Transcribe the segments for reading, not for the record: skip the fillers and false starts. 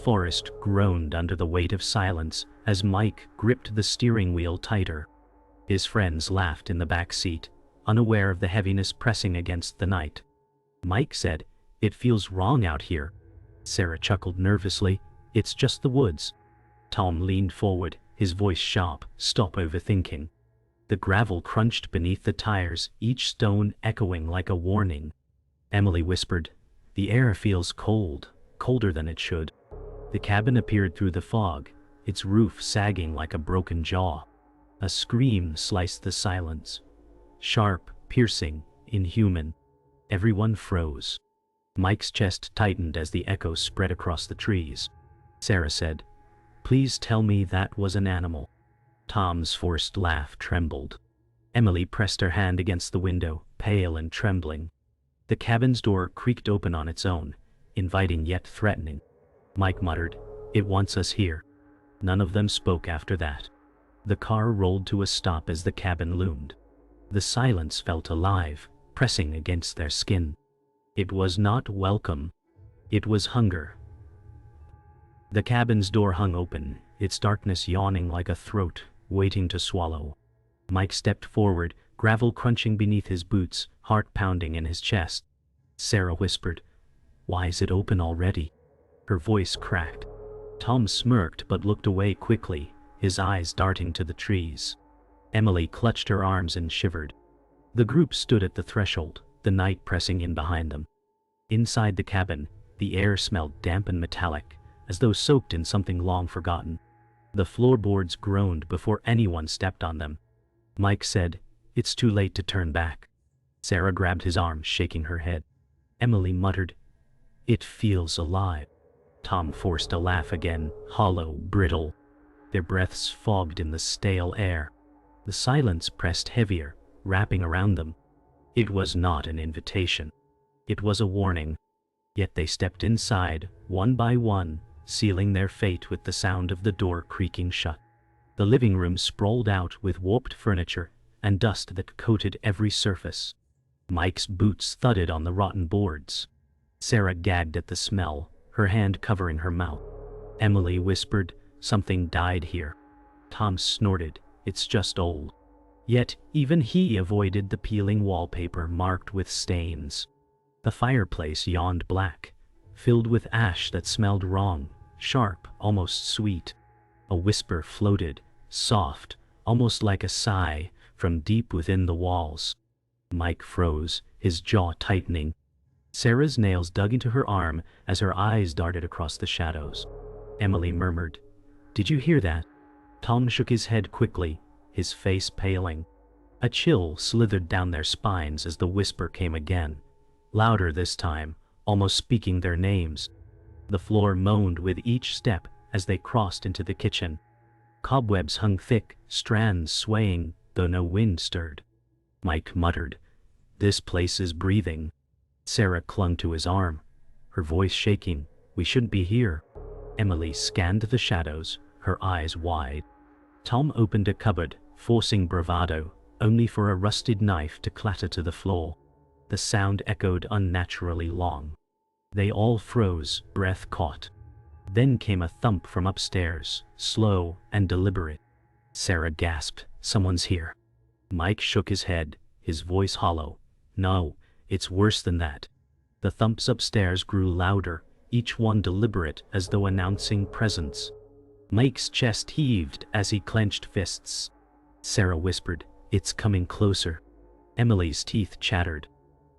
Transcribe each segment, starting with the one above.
forest groaned under the weight of silence as Mike gripped the steering wheel tighter. His friends laughed in the back seat, unaware of the heaviness pressing against the night. Mike said, "It feels wrong out here." Sarah chuckled nervously, "It's just the woods." Tom leaned forward, his voice sharp, "Stop overthinking." The gravel crunched beneath the tires, each stone echoing like a warning. Emily whispered, "The air feels cold, colder than it should." The cabin appeared through the fog, its roof sagging like a broken jaw. A scream sliced the silence. Sharp, piercing, inhuman. Everyone froze. Mike's chest tightened as the echo spread across the trees. Sarah said, "Please tell me that was an animal." Tom's forced laugh trembled. Emily pressed her hand against the window, pale and trembling. The cabin's door creaked open on its own, inviting yet threatening. Mike muttered, "It wants us here." None of them spoke after that. The car rolled to a stop as the cabin loomed. The silence felt alive, pressing against their skin. It was not welcome. It was hunger. The cabin's door hung open, its darkness yawning like a throat, waiting to swallow. Mike stepped forward, gravel crunching beneath his boots, heart pounding in his chest. Sarah whispered, "Why is it open already?" Her voice cracked. Tom smirked but looked away quickly, his eyes darting to the trees. Emily clutched her arms and shivered. The group stood at the threshold, the night pressing in behind them. Inside the cabin, the air smelled damp and metallic, as though soaked in something long forgotten. The floorboards groaned before anyone stepped on them. Mike said, "It's too late to turn back." Sarah grabbed his arm, shaking her head. Emily muttered, "It feels alive." Tom forced a laugh again, hollow, brittle. Their breaths fogged in the stale air. The silence pressed heavier, wrapping around them. It was not an invitation. It was a warning. Yet they stepped inside, one by one, sealing their fate with the sound of the door creaking shut. The living room sprawled out with warped furniture and dust that coated every surface. Mike's boots thudded on the rotten boards. Sarah gagged at the smell, her hand covering her mouth. Emily whispered, "Something died here." Tom snorted, "It's just old." Yet even he avoided the peeling wallpaper marked with stains. The fireplace yawned black, filled with ash that smelled wrong, sharp, almost sweet. A whisper floated, soft, almost like a sigh, from deep within the walls. Mike froze, his jaw tightening. Sarah's nails dug into her arm as her eyes darted across the shadows. Emily murmured, "Did you hear that?" Tom shook his head quickly, his face paling. A chill slithered down their spines as the whisper came again, louder this time, almost speaking their names. The floor moaned with each step as they crossed into the kitchen. Cobwebs hung thick, strands swaying, though no wind stirred. Mike muttered, "This place is breathing." Sarah clung to his arm, her voice shaking, "We shouldn't be here." Emily scanned the shadows, her eyes wide. Tom opened a cupboard, forcing bravado, only for a rusted knife to clatter to the floor. The sound echoed unnaturally long. They all froze, breath caught. Then came a thump from upstairs, slow and deliberate. Sarah gasped, "Someone's here." Mike shook his head, his voice hollow. "No, it's worse than that." The thumps upstairs grew louder, each one deliberate as though announcing presence. Mike's chest heaved as he clenched fists. Sarah whispered, "It's coming closer." Emily's teeth chattered.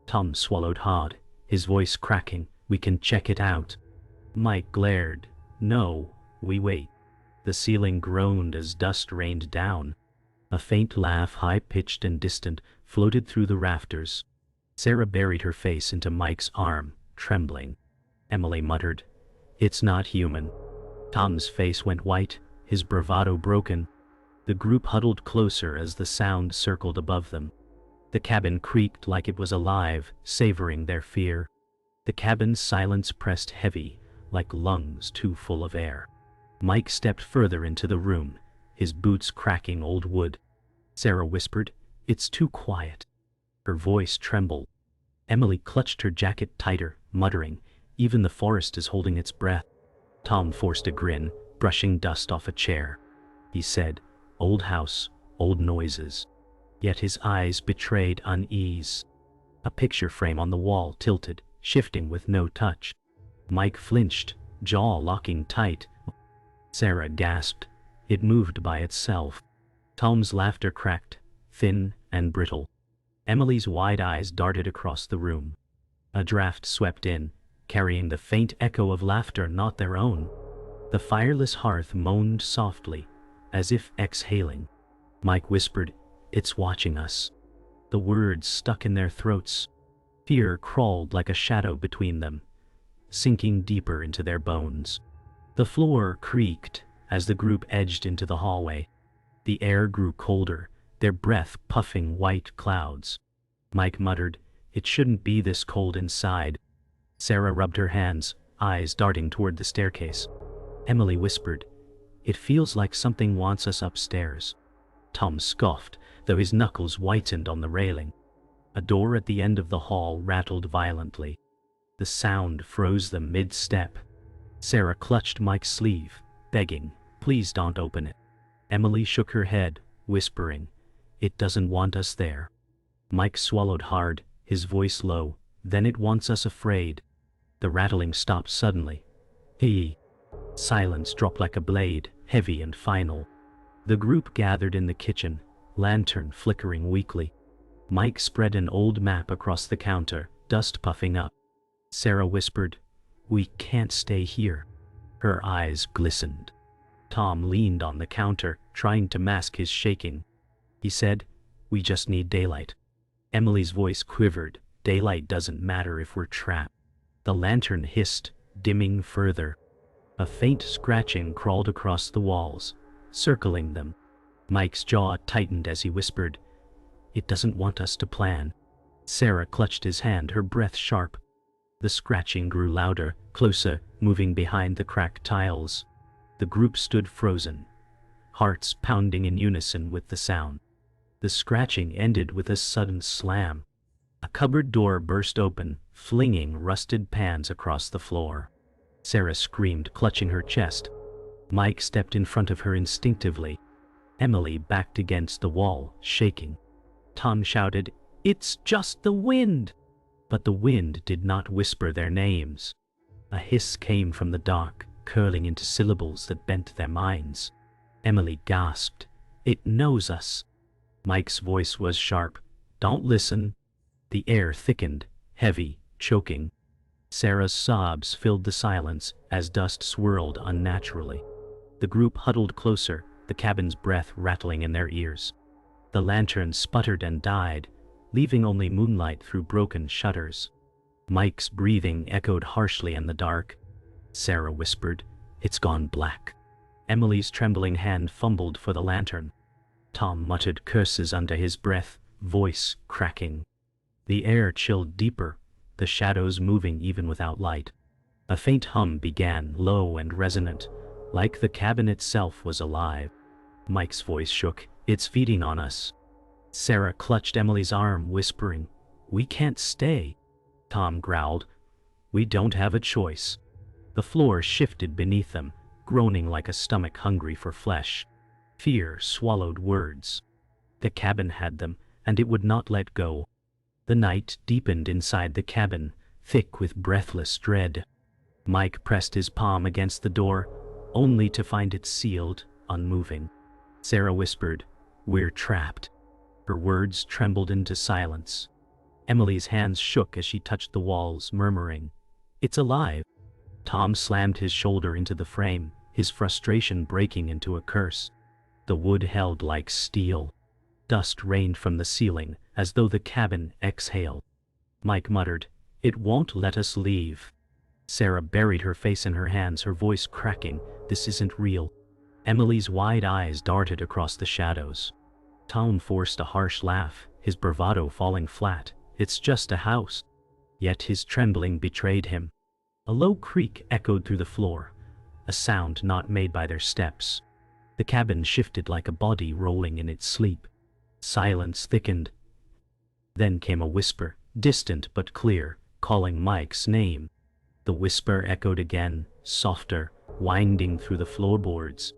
Tom swallowed hard, his voice cracking, "We can check it out." Mike glared, "No, we wait." The ceiling groaned as dust rained down. A faint laugh, high-pitched and distant, floated through the rafters. Sarah buried her face into Mike's arm, trembling. Emily muttered, "It's not human." Tom's face went white, his bravado broken. The group huddled closer as the sound circled above them. The cabin creaked like it was alive, savoring their fear. The cabin's silence pressed heavy, like lungs too full of air. Mike stepped further into the room, his boots cracking old wood. Sarah whispered, "It's too quiet." Her voice trembled. Emily clutched her jacket tighter, muttering, "Even the forest is holding its breath." Tom forced a grin, brushing dust off a chair. He said, "Old house, old noises." Yet his eyes betrayed unease. A picture frame on the wall tilted, shifting with no touch. Mike flinched, jaw locking tight. Sarah gasped. It moved by itself. Tom's laughter cracked, thin and brittle. Emily's wide eyes darted across the room. A draft swept in, carrying the faint echo of laughter not their own. The fireless hearth moaned softly, as if exhaling. Mike whispered, "It's watching us." The words stuck in their throats. Fear crawled like a shadow between them, sinking deeper into their bones. The floor creaked as the group edged into the hallway. The air grew colder, their breath puffing white clouds. Mike muttered, "It shouldn't be this cold inside." Sarah rubbed her hands, eyes darting toward the staircase. Emily whispered, "It feels like something wants us upstairs." Tom scoffed, though his knuckles whitened on the railing. A door at the end of the hall rattled violently. The sound froze them mid-step. Sarah clutched Mike's sleeve, begging, "Please don't open it." Emily shook her head, whispering, "It doesn't want us there." Mike swallowed hard, his voice low, "Then it wants us afraid." The rattling stopped suddenly. Silence dropped like a blade, heavy and final. The group gathered in the kitchen, lantern flickering weakly. Mike spread an old map across the counter, dust puffing up. Sarah whispered, "We can't stay here." Her eyes glistened. Tom leaned on the counter, trying to mask his shaking. He said, "We just need daylight." Emily's voice quivered, "Daylight doesn't matter if we're trapped." The lantern hissed, dimming further. A faint scratching crawled across the walls, circling them. Mike's jaw tightened as he whispered, "It doesn't want us to plan." Sarah clutched his hand, her breath sharp. The scratching grew louder, closer, moving behind the cracked tiles. The group stood frozen, hearts pounding in unison with the sound. The scratching ended with a sudden slam. A cupboard door burst open, flinging rusted pans across the floor. Sarah screamed, clutching her chest. Mike stepped in front of her instinctively. Emily backed against the wall, shaking. Tom shouted, "It's just the wind!" But the wind did not whisper their names. A hiss came from the dark, curling into syllables that bent their minds. Emily gasped, "It knows us." Mike's voice was sharp, "Don't listen." The air thickened, heavy, choking. Sarah's sobs filled the silence as dust swirled unnaturally. The group huddled closer, the cabin's breath rattling in their ears. The lantern sputtered and died, leaving only moonlight through broken shutters. Mike's breathing echoed harshly in the dark. Sarah whispered, "It's gone black." Emily's trembling hand fumbled for the lantern. Tom muttered curses under his breath, voice cracking. The air chilled deeper, the shadows moving even without light. A faint hum began, low and resonant, like the cabin itself was alive. Mike's voice shook, "It's feeding on us." Sarah clutched Emily's arm, whispering, "We can't stay." Tom growled, "We don't have a choice." The floor shifted beneath them, groaning like a stomach hungry for flesh. Fear swallowed words. The cabin had them, and it would not let go. The night deepened inside the cabin, thick with breathless dread. Mike pressed his palm against the door, only to find it sealed, unmoving. Sarah whispered, "We're trapped." Her words trembled into silence. Emily's hands shook as she touched the walls, murmuring, "It's alive." Tom slammed his shoulder into the frame, his frustration breaking into a curse. The wood held like steel. Dust rained from the ceiling, as though the cabin exhaled. Mike muttered, "It won't let us leave." Sarah buried her face in her hands, her voice cracking, "This isn't real." Emily's wide eyes darted across the shadows. Tom forced a harsh laugh, his bravado falling flat. "It's just a house." Yet his trembling betrayed him. A low creak echoed through the floor, a sound not made by their steps. The cabin shifted like a body rolling in its sleep. Silence thickened. Then came a whisper, distant but clear, calling Mike's name. The whisper echoed again, softer, winding through the floorboards.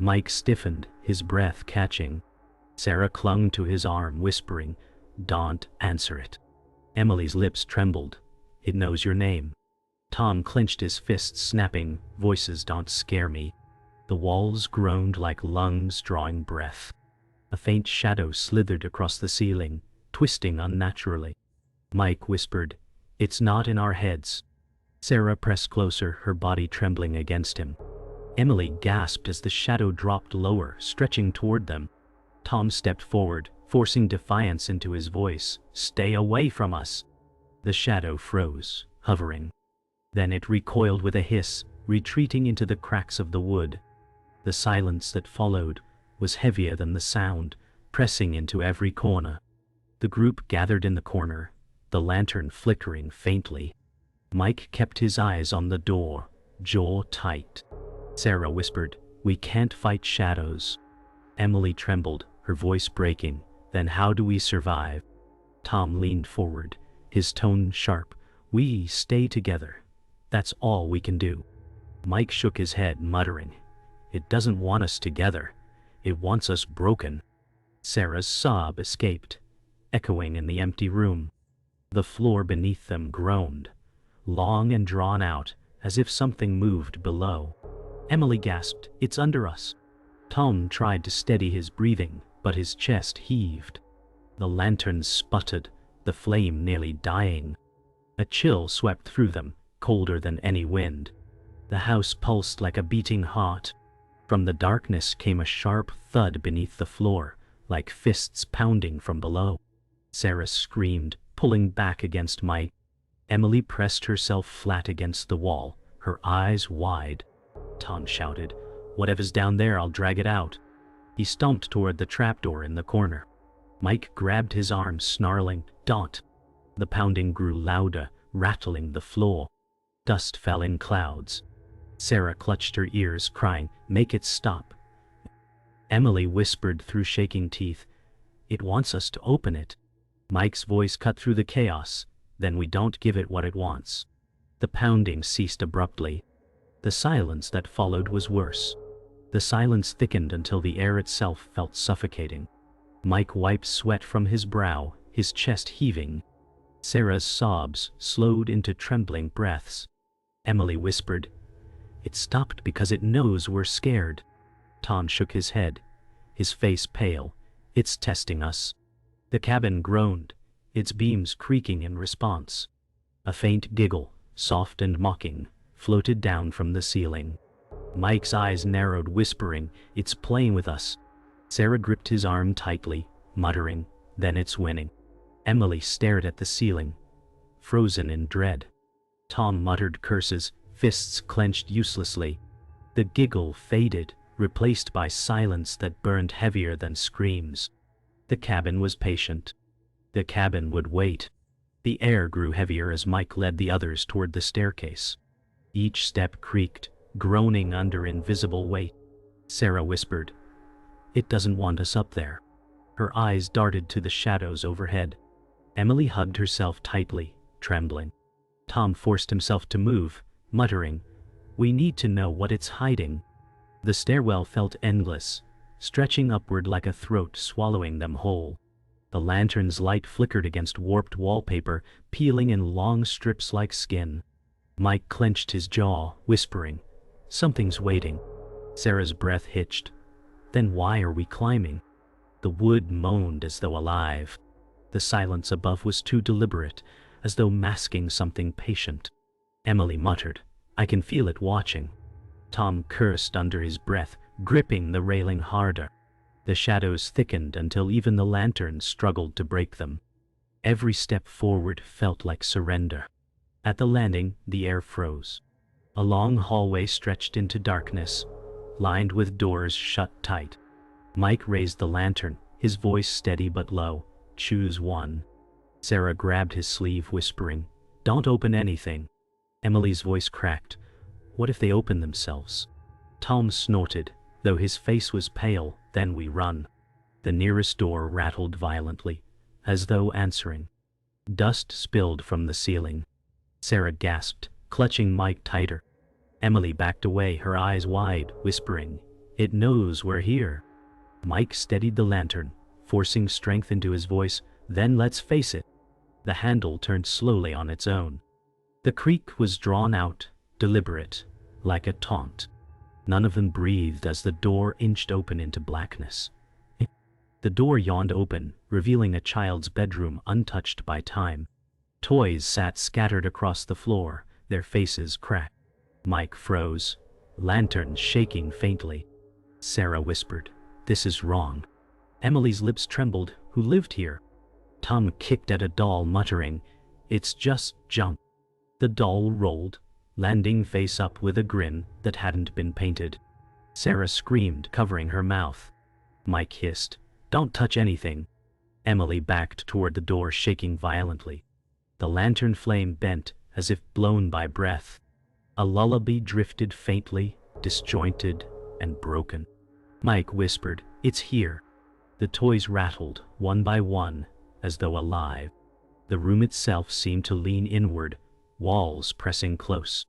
Mike stiffened, his breath catching. Sarah clung to his arm, whispering, "Don't answer it." Emily's lips trembled. "It knows your name." Tom clenched his fists, snapping, "Voices don't scare me." The walls groaned like lungs drawing breath. A faint shadow slithered across the ceiling, twisting unnaturally. Mike whispered, "It's not in our heads." Sarah pressed closer, her body trembling against him. Emily gasped as the shadow dropped lower, stretching toward them. Tom stepped forward, forcing defiance into his voice, "Stay away from us." The shadow froze, hovering. Then it recoiled with a hiss, retreating into the cracks of the wood. The silence that followed was heavier than the sound, pressing into every corner. The group gathered in the corner, the lantern flickering faintly. Mike kept his eyes on the door, jaw tight. Sarah whispered, "We can't fight shadows." Emily trembled, her voice breaking, "Then how do we survive?" Tom leaned forward, his tone sharp, "We stay together. That's all we can do." Mike shook his head, muttering, "It doesn't want us together. It wants us broken." Sarah's sob escaped, echoing in the empty room. The floor beneath them groaned, long and drawn out, as if something moved below. Emily gasped, "It's under us." Tom tried to steady his breathing, but his chest heaved. The lanterns sputtered, the flame nearly dying. A chill swept through them, colder than any wind. The house pulsed like a beating heart. From the darkness came a sharp thud beneath the floor, like fists pounding from below. Sarah screamed, pulling back against Mike. Emily pressed herself flat against the wall, her eyes wide. Tom shouted, "Whatever's down there, I'll drag it out." He stomped toward the trapdoor in the corner. Mike grabbed his arm, snarling, "Don't." The pounding grew louder, rattling the floor. Dust fell in clouds. Sarah clutched her ears, crying, "Make it stop." Emily whispered through shaking teeth, "It wants us to open it." Mike's voice cut through the chaos, "Then we don't give it what it wants." The pounding ceased abruptly. The silence that followed was worse. The silence thickened until the air itself felt suffocating. Mike wiped sweat from his brow, his chest heaving. Sarah's sobs slowed into trembling breaths. Emily whispered, "It stopped because it knows we're scared." Tom shook his head, his face pale. "It's testing us." The cabin groaned, its beams creaking in response. A faint giggle, soft and mocking, floated down from the ceiling. Mike's eyes narrowed, whispering, "It's playing with us." Sarah gripped his arm tightly, muttering, "Then it's winning." Emily stared at the ceiling, frozen in dread. Tom muttered curses, fists clenched uselessly. The giggle faded, replaced by silence that burned heavier than screams. The cabin was patient. The cabin would wait. The air grew heavier as Mike led the others toward the staircase. Each step creaked, groaning under invisible weight. Sarah whispered, "It doesn't want us up there." Her eyes darted to the shadows overhead. Emily hugged herself tightly, trembling. Tom forced himself to move, muttering, "We need to know what it's hiding." The stairwell felt endless, stretching upward like a throat swallowing them whole. The lantern's light flickered against warped wallpaper, peeling in long strips like skin. Mike clenched his jaw, whispering, "Something's waiting." Sarah's breath hitched. "Then why are we climbing?" The wood moaned as though alive. The silence above was too deliberate, as though masking something patient. Emily muttered, "I can feel it watching." Tom cursed under his breath, gripping the railing harder. The shadows thickened until even the lantern struggled to break them. Every step forward felt like surrender. At the landing, the air froze. A long hallway stretched into darkness, lined with doors shut tight. Mike raised the lantern, his voice steady but low, "Choose one." Sarah grabbed his sleeve, whispering, "Don't open anything." Emily's voice cracked, "What if they open themselves?" Tom snorted, though his face was pale. "Then we run." The nearest door rattled violently, as though answering. Dust spilled from the ceiling. Sarah gasped, clutching Mike tighter. Emily backed away, her eyes wide, whispering, "It knows we're here." Mike steadied the lantern, forcing strength into his voice. "Then let's face it." The handle turned slowly on its own. The creak was drawn out, deliberate, like a taunt. None of them breathed as the door inched open into blackness. The door yawned open, revealing a child's bedroom untouched by time. Toys sat scattered across the floor, their faces cracked. Mike froze, lantern shaking faintly. Sarah whispered, "This is wrong." Emily's lips trembled. "Who lived here?" Tom kicked at a doll, muttering, "It's just junk." The doll rolled, landing face up with a grin that hadn't been painted. Sarah screamed, covering her mouth. Mike hissed, "Don't touch anything." Emily backed toward the door, shaking violently. The lantern flame bent, as if blown by breath. A lullaby drifted faintly, disjointed and broken. Mike whispered, "It's here." The toys rattled, one by one, as though alive. The room itself seemed to lean inward, walls pressing close.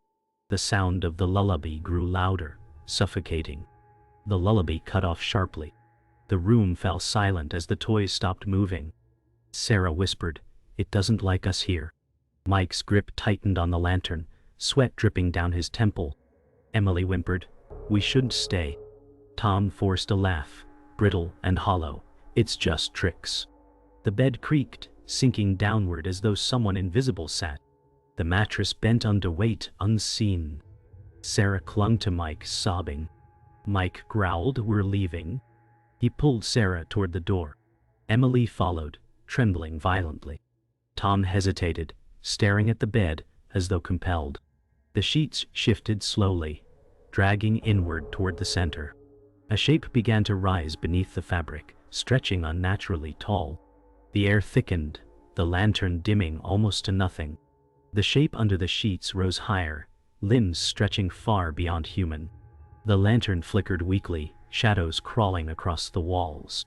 The sound of the lullaby grew louder, suffocating. The lullaby cut off sharply. The room fell silent as the toys stopped moving. Sarah whispered, "It doesn't like us here." Mike's grip tightened on the lantern, sweat dripping down his temple. Emily whimpered, "We shouldn't stay." Tom forced a laugh, brittle and hollow. "It's just tricks." The bed creaked, sinking downward as though someone invisible sat. The mattress bent under weight, unseen. Sarah clung to Mike, sobbing. Mike growled, "We're leaving." He pulled Sarah toward the door. Emily followed, trembling violently. Tom hesitated, staring at the bed as though compelled. The sheets shifted slowly, dragging inward toward the center. A shape began to rise beneath the fabric, stretching unnaturally tall. The air thickened, the lantern dimming almost to nothing. The shape under the sheets rose higher, limbs stretching far beyond human. The lantern flickered weakly, shadows crawling across the walls.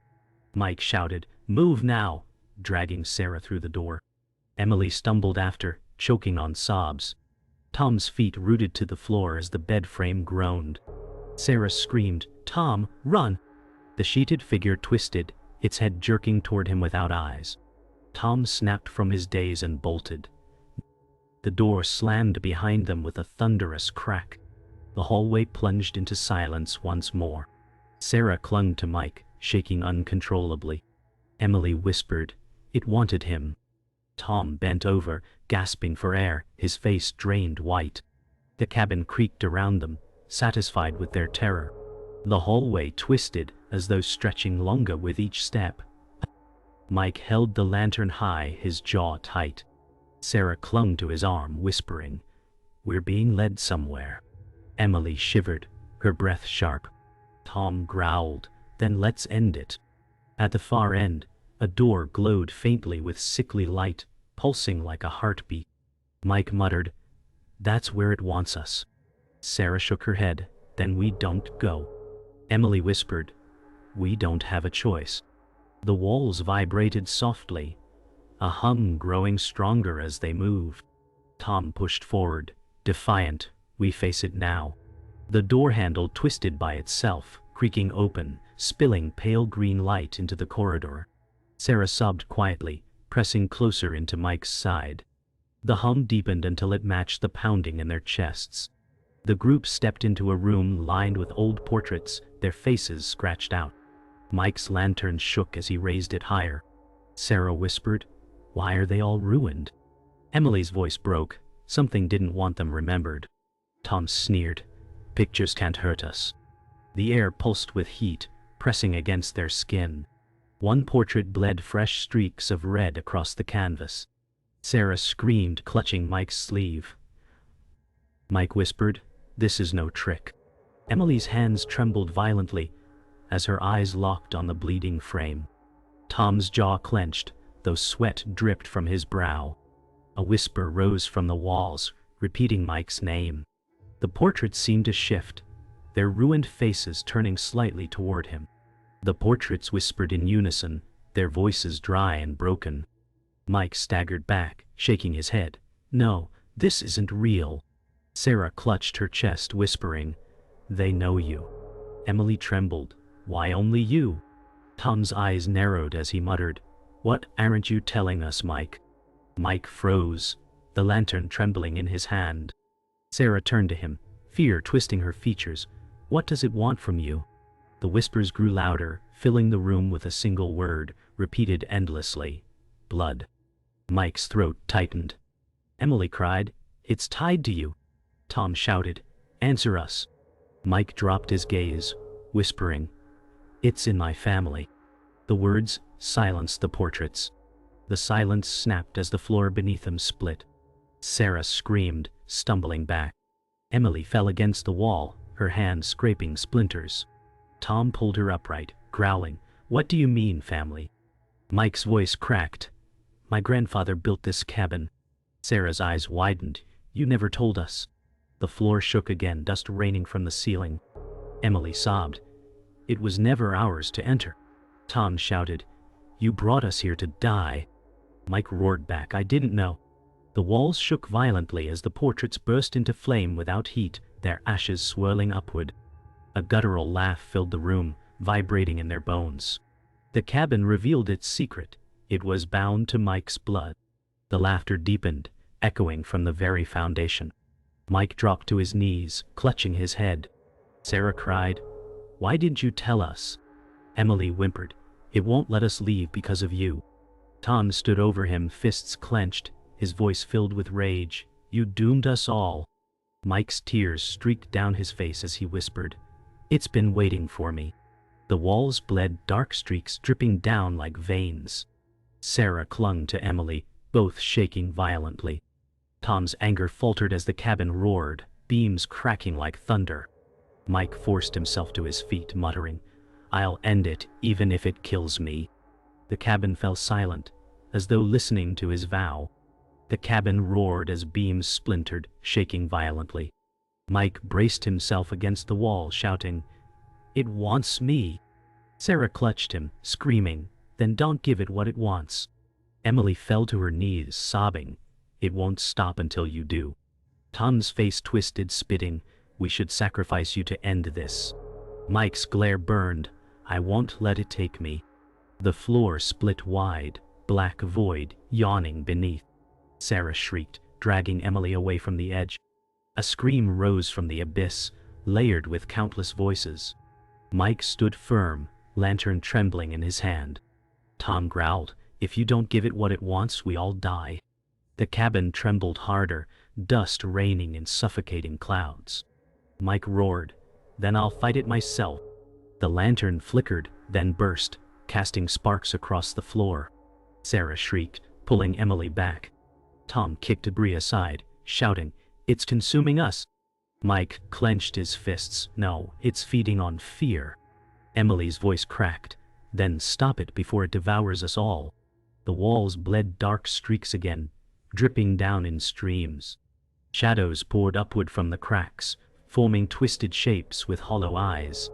Mike shouted, "Move now!" dragging Sarah through the door. Emily stumbled after, choking on sobs. Tom's feet rooted to the floor as the bed frame groaned. Sarah screamed, "Tom, run!" The sheeted figure twisted, its head jerking toward him without eyes. Tom snapped from his daze and bolted. The door slammed behind them with a thunderous crack. The hallway plunged into silence once more. Sarah clung to Mike, shaking uncontrollably. Emily whispered, "It wanted him." Tom bent over, gasping for air, his face drained white. The cabin creaked around them, satisfied with their terror. The hallway twisted, as though stretching longer with each step. Mike held the lantern high, his jaw tight. Sarah clung to his arm, whispering, "We're being led somewhere." Emily shivered, her breath sharp. Tom growled, "Then let's end it." At the far end, a door glowed faintly with sickly light, pulsing like a heartbeat. Mike muttered, "That's where it wants us." Sarah shook her head, "Then we don't go." Emily whispered, "We don't have a choice." The walls vibrated softly, a hum growing stronger as they moved. Tom pushed forward, defiant, "We face it now." The door handle twisted by itself, creaking open, spilling pale green light into the corridor. Sarah sobbed quietly, pressing closer into Mike's side. The hum deepened until it matched the pounding in their chests. The group stepped into a room lined with old portraits, their faces scratched out. Mike's lantern shook as he raised it higher. Sarah whispered, "Why are they all ruined?" Emily's voice broke. Something didn't want them remembered. Tom sneered, "Pictures can't hurt us." The air pulsed with heat, pressing against their skin. One portrait bled fresh streaks of red across the canvas. Sarah screamed, clutching Mike's sleeve. Mike whispered, "This is no trick." Emily's hands trembled violently as her eyes locked on the bleeding frame. Tom's jaw clenched, though sweat dripped from his brow. A whisper rose from the walls, repeating Mike's name. The portraits seemed to shift, their ruined faces turning slightly toward him. The portraits whispered in unison, their voices dry and broken. Mike staggered back, shaking his head. "No, this isn't real." Sarah clutched her chest, whispering, "They know you." Emily trembled. "Why only you?" Tom's eyes narrowed as he muttered, "What aren't you telling us, Mike?" Mike froze, the lantern trembling in his hand. Sarah turned to him, fear twisting her features. "What does it want from you?" The whispers grew louder, filling the room with a single word, repeated endlessly. "Blood." Mike's throat tightened. Emily cried, "It's tied to you." Tom shouted, "Answer us." Mike dropped his gaze, whispering, "It's in my family." The words silenced the portraits. The silence snapped as the floor beneath them split. Sarah screamed, stumbling back. Emily fell against the wall, her hand scraping splinters. Tom pulled her upright, growling, "What do you mean, family?" Mike's voice cracked. "My grandfather built this cabin." Sarah's eyes widened. "You never told us." The floor shook again, dust raining from the ceiling. Emily sobbed. "It was never ours to enter." Tom shouted, "You brought us here to die." Mike roared back, "I didn't know." The walls shook violently as the portraits burst into flame without heat, their ashes swirling upward. A guttural laugh filled the room, vibrating in their bones. The cabin revealed its secret. It was bound to Mike's blood. The laughter deepened, echoing from the very foundation. Mike dropped to his knees, clutching his head. Sarah cried, "Why didn't you tell us?" Emily whimpered, "It won't let us leave because of you." Tom stood over him, fists clenched, his voice filled with rage. "You doomed us all." Mike's tears streaked down his face as he whispered, "It's been waiting for me." The walls bled, dark streaks dripping down like veins. Sarah clung to Emily, both shaking violently. Tom's anger faltered as the cabin roared, beams cracking like thunder. Mike forced himself to his feet, muttering, "I'll end it, even if it kills me." The cabin fell silent, as though listening to his vow. The cabin roared as beams splintered, shaking violently. Mike braced himself against the wall, shouting, "It wants me." Sarah clutched him, screaming, "Then don't give it what it wants." Emily fell to her knees, sobbing, "It won't stop until you do." Tom's face twisted, spitting, "We should sacrifice you to end this." Mike's glare burned, "I won't let it take me." The floor split wide, black void yawning beneath. Sarah shrieked, dragging Emily away from the edge. A scream rose from the abyss, layered with countless voices. Mike stood firm, lantern trembling in his hand. Tom growled, "If you don't give it what it wants, we all die." The cabin trembled harder, dust raining in suffocating clouds. Mike roared, "Then I'll fight it myself." The lantern flickered, then burst, casting sparks across the floor. Sarah shrieked, pulling Emily back. Tom kicked debris aside, shouting, "It's consuming us." Mike clenched his fists. "No, it's feeding on fear." Emily's voice cracked, "Then stop it before it devours us all." The walls bled dark streaks again, dripping down in streams. Shadows poured upward from the cracks, forming twisted shapes with hollow eyes.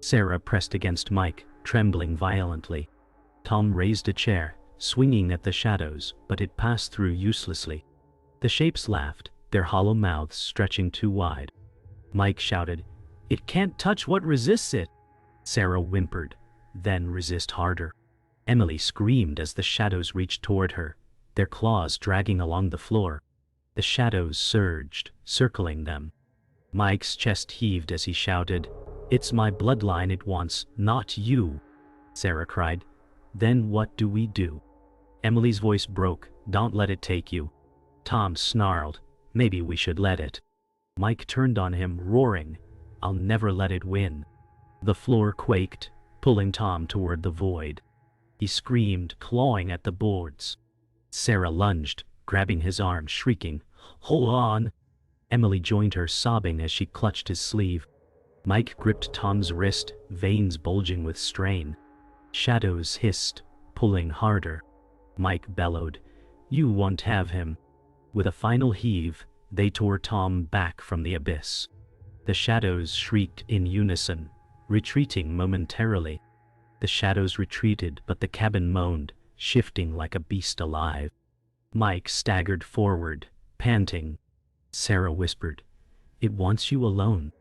Sarah pressed against Mike, trembling violently. Tom raised a chair, swinging at the shadows, but it passed through uselessly. The shapes laughed, their hollow mouths stretching too wide. Mike shouted, "It can't touch what resists it." Sarah whimpered, "Then resist harder." Emily screamed as the shadows reached toward her, their claws dragging along the floor. The shadows surged, circling them. Mike's chest heaved as he shouted, "It's my bloodline it wants, not you." Sarah cried, "Then what do we do?" Emily's voice broke, "Don't let it take you." Tom snarled, "Maybe we should let it." Mike turned on him, roaring, "I'll never let it win." The floor quaked, pulling Tom toward the void. He screamed, clawing at the boards. Sarah lunged, grabbing his arm, shrieking, "Hold on!" Emily joined her, sobbing as she clutched his sleeve. Mike gripped Tom's wrist, veins bulging with strain. Shadows hissed, pulling harder. Mike bellowed, "You won't have him." With a final heave, they tore Tom back from the abyss. The shadows shrieked in unison, retreating momentarily. The shadows retreated, but the cabin moaned, shifting like a beast alive. Mike staggered forward, panting. Sarah whispered, It wants you alone.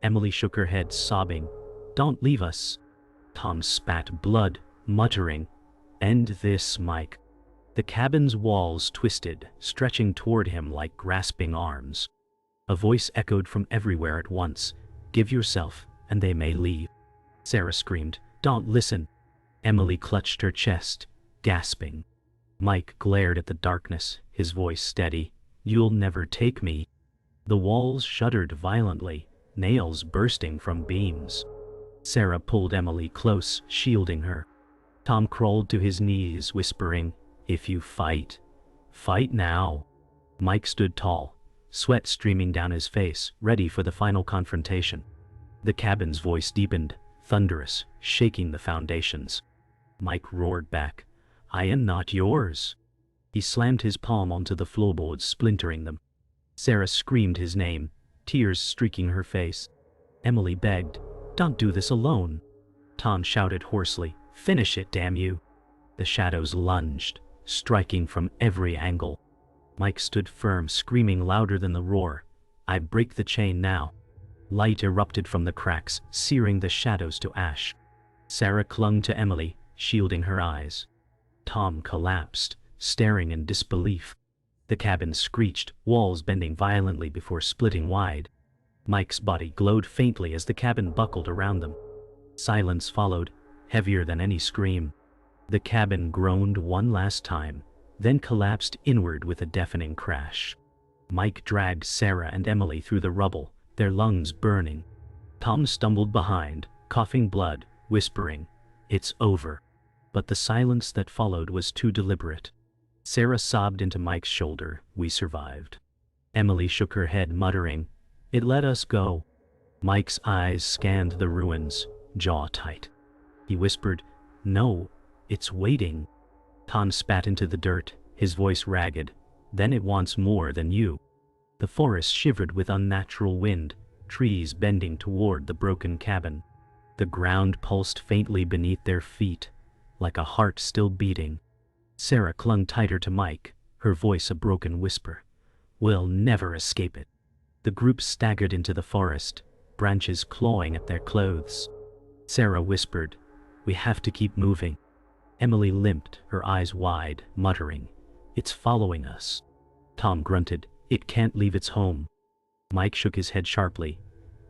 Emily shook her head, sobbing. Don't leave us. Tom spat blood, muttering, End this, Mike. The cabin's walls twisted, stretching toward him like grasping arms. A voice echoed from everywhere at once. Give yourself, and they may leave. Sarah screamed, Don't listen. Emily clutched her chest, gasping. Mike glared at the darkness, his voice steady. You'll never take me. The walls shuddered violently, nails bursting from beams. Sarah pulled Emily close, shielding her. Tom crawled to his knees, whispering, If you fight, fight now. Mike stood tall, sweat streaming down his face, ready for the final confrontation. The cabin's voice deepened, thunderous, shaking the foundations. Mike roared back, I am not yours. He slammed his palm onto the floorboards, splintering them. Sarah screamed his name, tears streaking her face. Emily begged, Don't do this alone. Tom shouted hoarsely, Finish it, damn you. The shadows lunged, striking from every angle. Mike stood firm, screaming louder than the roar. I break the chain now. Light erupted from the cracks, searing the shadows to ash. Sarah clung to Emily, shielding her eyes. Tom collapsed, staring in disbelief. The cabin screeched, walls bending violently before splitting wide. Mike's body glowed faintly as the cabin buckled around them. Silence followed, heavier than any scream. The cabin groaned one last time, then collapsed inward with a deafening crash. Mike dragged Sarah and Emily through the rubble, their lungs burning. Tom stumbled behind, coughing blood, whispering, It's over. But the silence that followed was too deliberate. Sarah sobbed into Mike's shoulder, We survived. Emily shook her head, muttering, It let us go. Mike's eyes scanned the ruins, jaw tight. He whispered, No, it's waiting. Tom spat into the dirt, his voice ragged, Then it wants more than you. The forest shivered with unnatural wind, trees bending toward the broken cabin. The ground pulsed faintly beneath their feet, like a heart still beating. Sarah clung tighter to Mike, her voice a broken whisper. We'll never escape it. The group staggered into the forest, branches clawing at their clothes. Sarah whispered, We have to keep moving. Emily limped, her eyes wide, muttering, It's following us. Tom grunted, It can't leave its home. Mike shook his head sharply.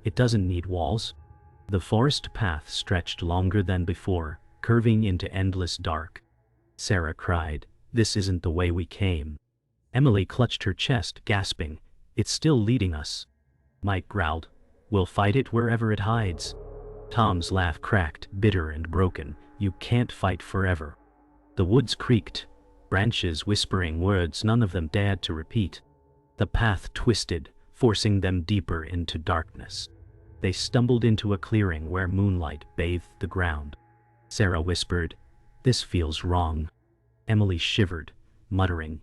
It doesn't need walls. The forest path stretched longer than before, curving into endless dark. Sarah cried, This isn't the way we came. Emily clutched her chest, gasping, It's still leading us. Mike growled, We'll fight it wherever it hides. Tom's laugh cracked, bitter and broken. You can't fight forever. The woods creaked, branches whispering words none of them dared to repeat. The path twisted, forcing them deeper into darkness. They stumbled into a clearing where moonlight bathed the ground. Sarah whispered, This feels wrong. Emily shivered, muttering,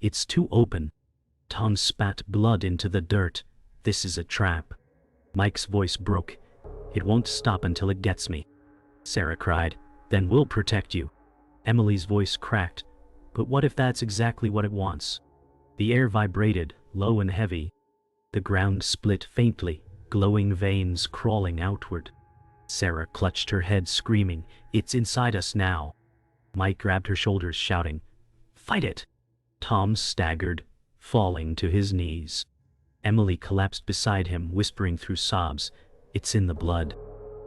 It's too open. Tom spat blood into the dirt. This is a trap. Mike's voice broke. It won't stop until it gets me. Sarah cried, Then we'll protect you. Emily's voice cracked. But what if that's exactly what it wants? The air vibrated, low and heavy. The ground split faintly, glowing veins crawling outward. Sarah clutched her head, screaming, It's inside us now. Mike grabbed her shoulders, shouting, Fight it! Tom staggered, falling to his knees. Emily collapsed beside him, whispering through sobs, It's in the blood.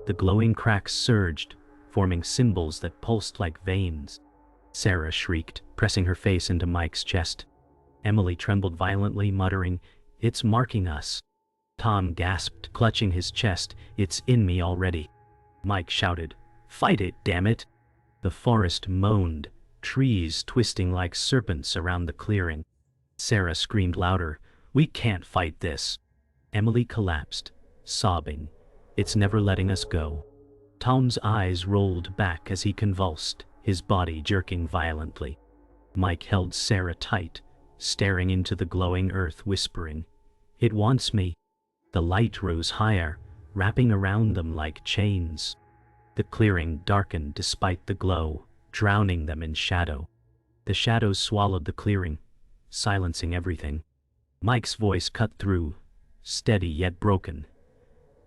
The glowing cracks surged, forming symbols that pulsed like veins. Sarah shrieked, pressing her face into Mike's chest. Emily trembled violently, muttering, It's marking us. Tom gasped, clutching his chest, It's in me already. Mike shouted, Fight it, damn it! The forest moaned, trees twisting like serpents around the clearing. Sarah screamed louder, We can't fight this. Emily collapsed, sobbing, It's never letting us go. Tom's eyes rolled back as he convulsed, his body jerking violently. Mike held Sarah tight, staring into the glowing earth, whispering, It wants me. The light rose higher, wrapping around them like chains. The clearing darkened despite the glow, drowning them in shadow. The shadows swallowed the clearing, silencing everything. Mike's voice cut through, steady yet broken.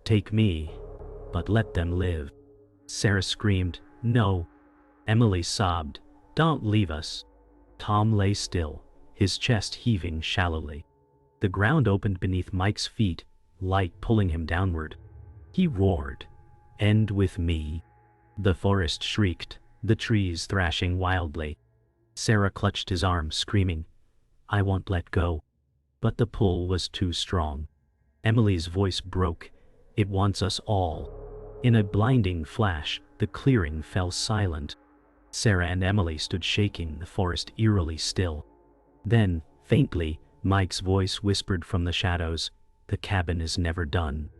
"Take me, but let them live." Sarah screamed, "No." Emily sobbed, "Don't leave us." Tom lay still, his chest heaving shallowly. The ground opened beneath Mike's feet, light pulling him downward. He roared, "End with me." The forest shrieked, the trees thrashing wildly. Sarah clutched his arm, screaming, "I won't let go." But the pull was too strong. Emily's voice broke, "It wants us all." In a blinding flash, the clearing fell silent. Sarah and Emily stood shaking, the forest eerily still. Then, faintly, Mike's voice whispered from the shadows, "The cabin is never done."